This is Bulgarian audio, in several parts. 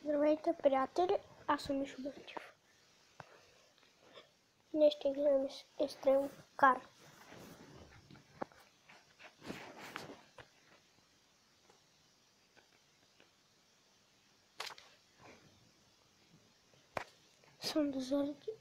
Здравейте, приятели! Аз съм Мишо Бърчев. Днес ще гледаме Extreme Car. Съм да заради.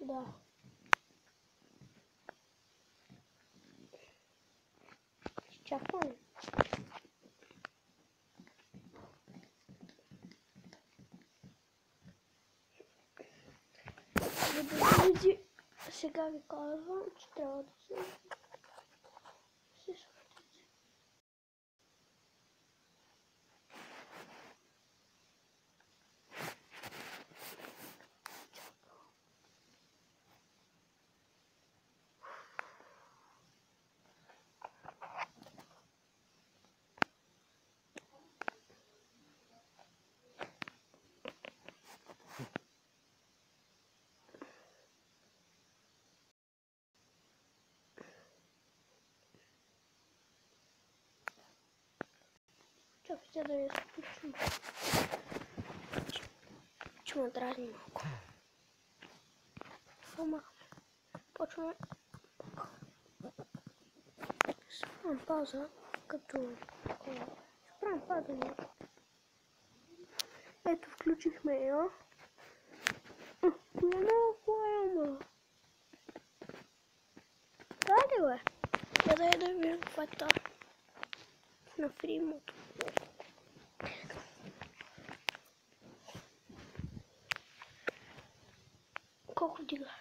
Да. Чакай. Сега ви казвам, че трябва да се свъртите. Чакайте да я спичам. Че ме дразни малко. Това махме. Почваме. Спрям пауза, като... Спрям падане. Ето, включихме я. Много ама. Дай бе. Да видим каква е това. На фримото. Колко дига?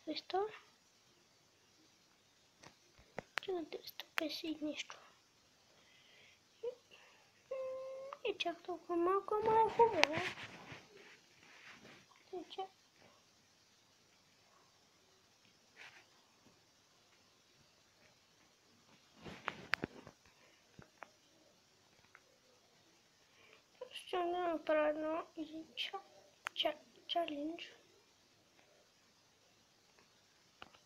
Защо? Че на 350 и нещо. И чак толкова малко, ама е хубаво. Тече. Ще да направя един чалендж.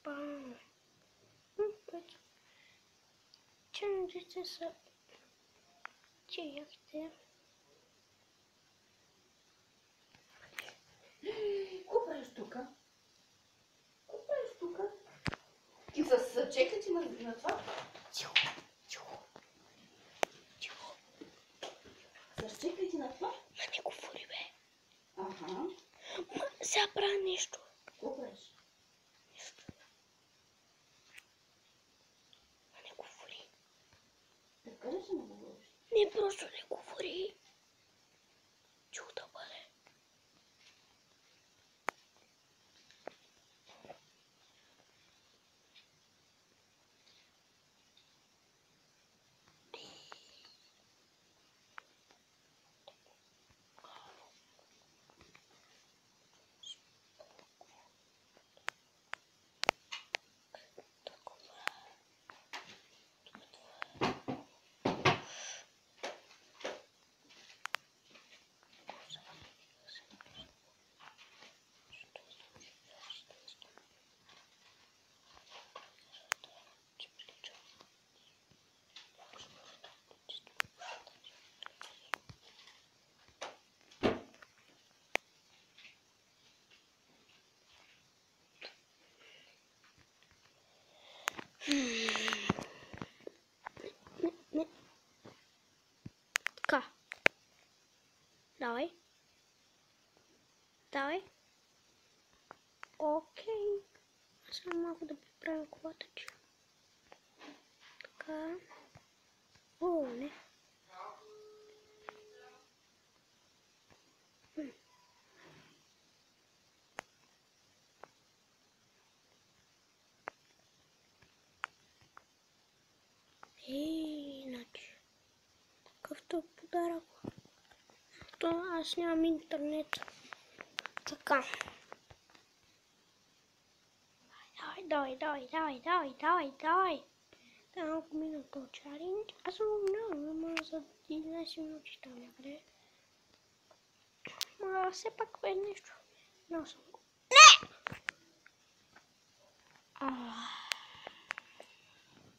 Бам! Чаленджите са чияхте. Какво правиш тука? Какво правиш тука? И с чекате на това? Тихо, тихо. Тихо. С чекате на това? Ма не говори, бе. Ага. Ма сега правя нещо. Какво правиш? Нещо. Ма не говори. Така ли ще не говориш? Не, просто не говори. Чу да бъде. Не. Така. Давай. Давай. Окей. Само малко да поправя колата, че. Така. О, не. Иначе. Какъвто е подарък. То аз нямам интернет. Така. Давай. Да, малко мина този чалендж. Аз съм много, ама за 11 минути там някъде. Ма все пак е нещо. Много съм го. Не!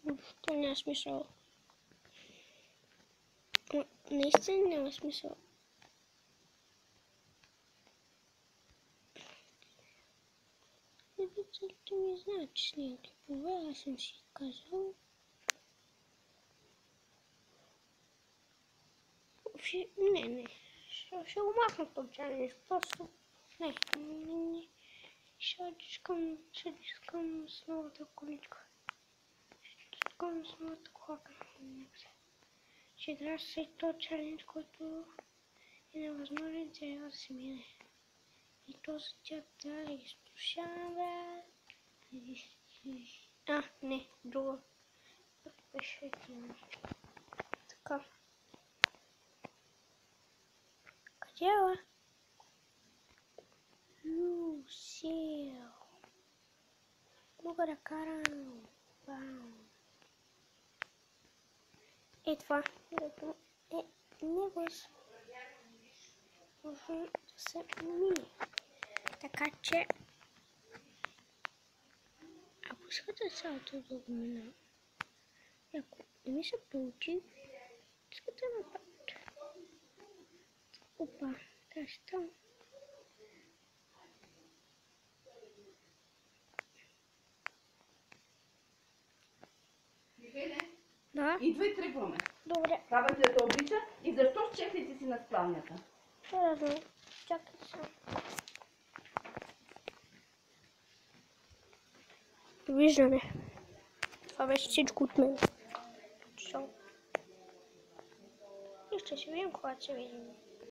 Въобще няма смисъл. Наистина няма смисъл. Родителите ми знаят, че снимам клипове, аз съм си казал. Не. Ще го махна този чалендж. Просто не. Ще искам с новата количка. С новата колака. Ще трябва да се този чалендж, който е невъзможен цяло да се мине. И този тя да изслушава. Не, друго. Беше така. Къде е? Сил. Мога да карам. Вау. Е това. Не бъз. Може да се мини. Така че. Ако искате цялото да го мина. Ако не ми се получи. Искате напад. Опа. Тази там. Да. Идвай, тръгваме. Добре. Баба ти да те обича. И защо с чехлите си на спалнята? Разно. Чакай сега. Виждаме. Това беше всичко от мен. И ще се видим, когато се видим.